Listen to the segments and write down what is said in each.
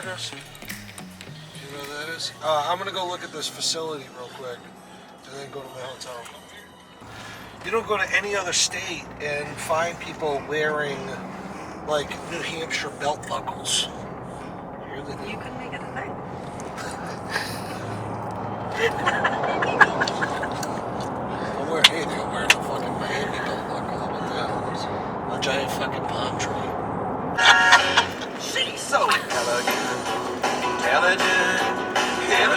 Workers? Do you know what that is? I'm gonna go look at this facility real quick and then go to my hotel. You don't go to any other state and find people wearing like New Hampshire belt buckles. Here they do. You can make it a thing. I'm wearing a fucking Miami belt buckle. How about that? A giant fucking palm tree. She's so intelligent, heaven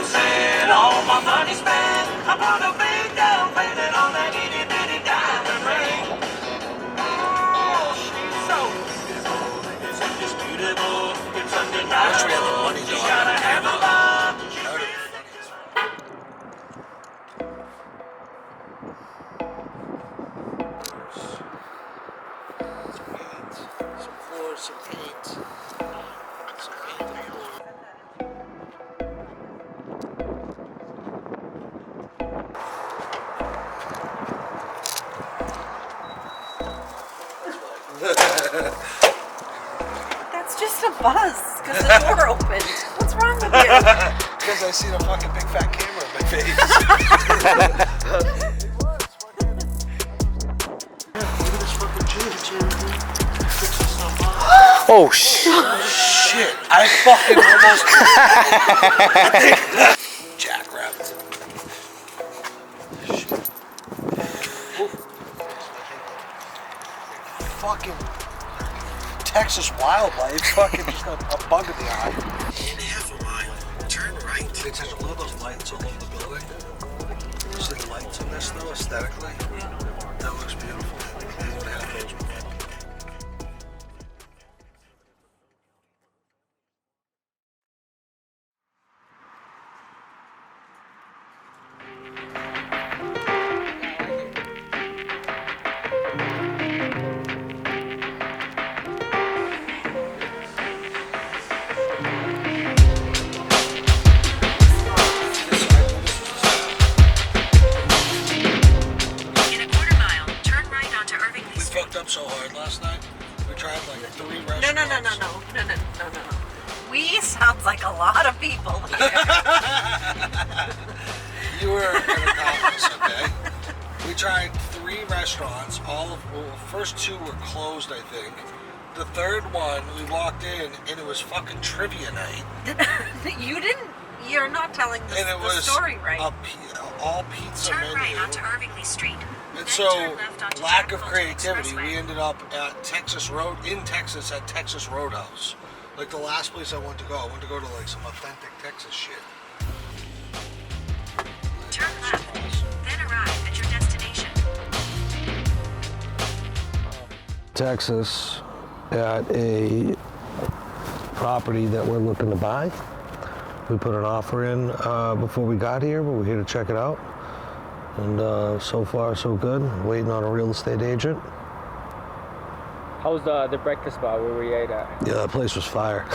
sent, all my money spent upon a big down payment on that itty bitty diamond ring. Oh, she's so beautiful, it's indisputable, it's undeniable. She's gotta have a love. Some floors, some paint, some paint. That's just a buzz because the door opened. What's wrong with you? Because I seen a fucking big fat camera in my face. Look at this fucking gym. Fixing stuff up. Oh shit! Shit! I fucking almost. Jackrabbit. Shit. Fucking Texas wildlife. Fucking just a bug in the eye. In half a mile, turn right. They touch one of those lights all over the building. See the lights in this though, aesthetically? That looks beautiful. You would have those before. Up so hard last night. We tried like 3 restaurants. No. We sounds like a lot of people here. You were an accomplice, okay? We tried 3 restaurants. First 2 were closed, I think. The third one, we walked in and it was fucking trivia night. You're not telling the story right. All pizza Turn menu. right onto Irvingly Street. And Then so, turn left onto lack of Jefferson creativity, Expressway. we ended up at Texas at Texas Roadhouse. Like the last place I wanted to go. I wanted to go to like some authentic Texas shit. Turn left, then arrive at your destination. Texas at a property that we're looking to buy. We put an offer in before we got here, but we're here to check it out. And so far, so good. Waiting on a real estate agent. How was the breakfast spot where we ate at? Yeah, that place was fire.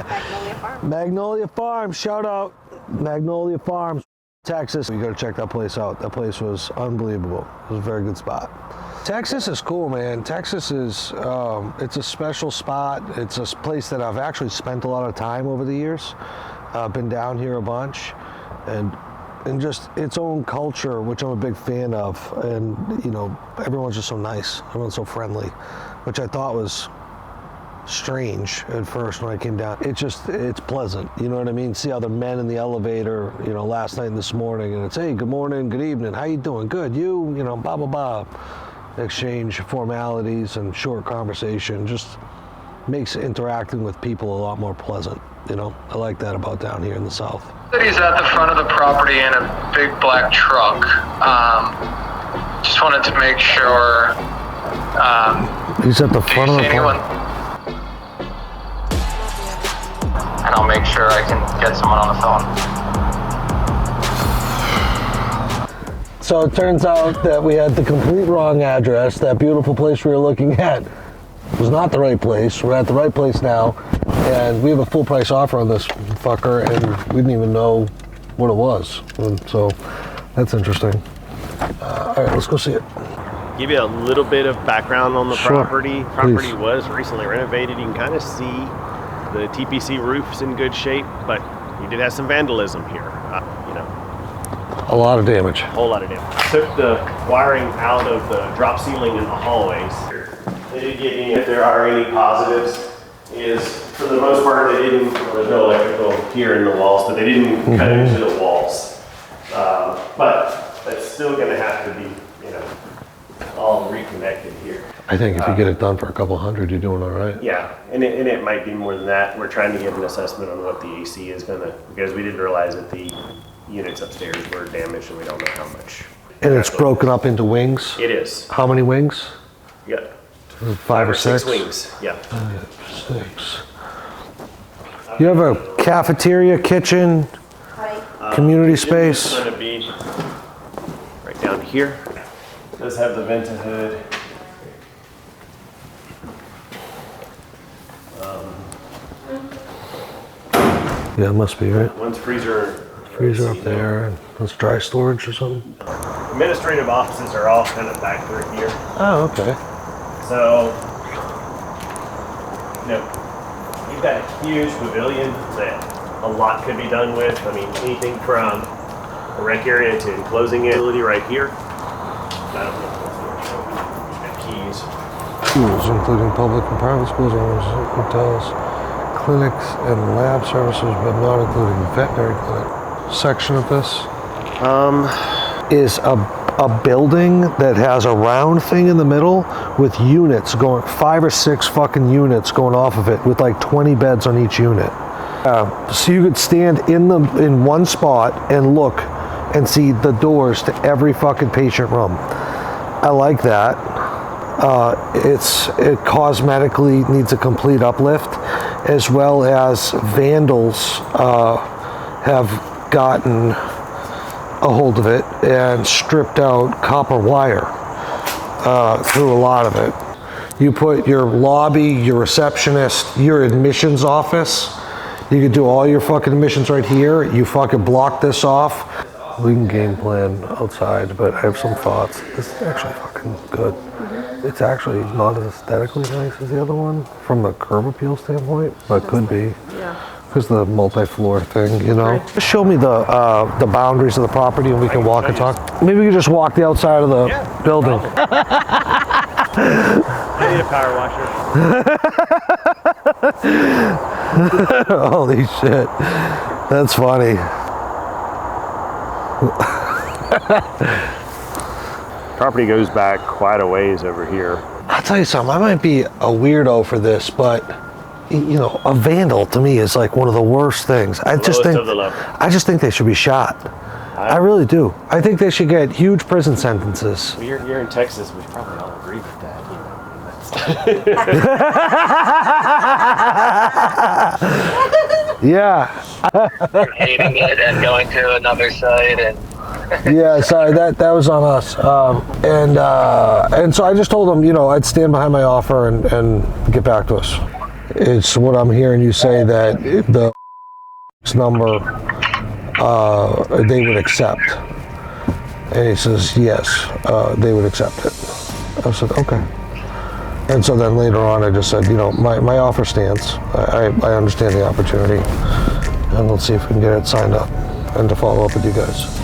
Magnolia Farm. Magnolia Farms, shout out. Magnolia Farms, Texas. You gotta check that place out. That place was unbelievable. It was a very good spot. Texas is cool, man. Texas is, it's a special spot. It's a place that I've actually spent a lot of time over the years. I've been down here a bunch. And just its own culture, which I'm a big fan of. And, you know, everyone's just so nice. Everyone's so friendly, which I thought was strange at first when I came down. It's pleasant, you know what I mean? See other men in the elevator, you know, last night and this morning, and it's, hey, good morning, good evening, how you doing? Good, you know, blah, blah, blah. Exchange formalities and short conversation just makes interacting with people a lot more pleasant, you know? I like that about down here in the South. He's at the front of the property in a big black truck. Just wanted to make sure. He's at the front of the anyone? And I'll make sure I can get someone on the phone. So it turns out that we had the complete wrong address. That beautiful place we were looking at was not the right place. We're at the right place now, and we have a full price offer on this fucker, and we didn't even know what it was. And so that's interesting. All right, let's go see it. Give you a little bit of background on the Sure, property. Property was recently renovated. You can kind of see The TPC roof's in good shape, but we did have some vandalism here. A lot of damage. A whole lot of damage. Took the wiring out of the drop ceiling in the hallways. They did get in. If there are any positives, is for the most part they didn't. Well, there's no electrical here in the walls, but they didn't cut into the walls. But it's still going to have to be, all reconnected here. I think if you get it done for a couple hundred, you're doing all right. Yeah, and it might be more than that. We're trying to get an assessment on what the AC is gonna, because we didn't realize that the units upstairs were damaged and we don't know how much. And it's broken up into wings? It is. How many wings? Yeah. 5 or 6? 6 wings, yeah. 6. You have a cafeteria, kitchen, community space? It's gonna be right down here. It does have the Venta hood. Yeah, it must be, right? One's freezer. Freezer up there, and that's dry storage or something? Administrative offices are all kind of back through here. Oh, okay. So, you've got a huge pavilion that a lot could be done with. I mean, anything from a rec area to enclosing it. Facility right here. I don't know if that's keys. Schools, including public and private schools, hotels, clinics, and lab services, but not including the veterinary clinic. Section of this is a building that has a round thing in the middle with units going, 5 or 6 fucking units going off of it with like 20 beds on each unit. So you could stand in one spot and look and see the doors to every fucking patient room. I like that. It cosmetically needs a complete uplift, as well as vandals have gotten a hold of it and stripped out copper wire through a lot of it. You put your lobby, your receptionist, your admissions office, you could do all your fucking admissions right here. You fucking block this off. We can game plan outside, but I have some thoughts. This is actually fucking good. It's actually not as aesthetically nice as the other one from a curb appeal standpoint, but could be. Yeah. Because the multi-floor thing, Just show me the boundaries of the property and we can walk and talk. Maybe we can just walk the outside of the building. I need a power washer. Holy shit. That's funny. Property goes back quite a ways over here. I'll tell you something, I might be a weirdo for this, but a vandal to me is like one of the worst things. I just think they should be shot. I really do. I think they should get huge prison sentences. Well, you're in Texas, we probably all agree with that. Yeah. Hating it and going to another site and Yeah, sorry, that was on us. And so I just told them, I'd stand behind my offer and get back to us. It's what I'm hearing you say that the number they would accept. And he says, yes, they would accept it. I said, okay. And so then later on I just said, my offer stands. I understand the opportunity. And let's see if we can get it signed up and to follow up with you guys.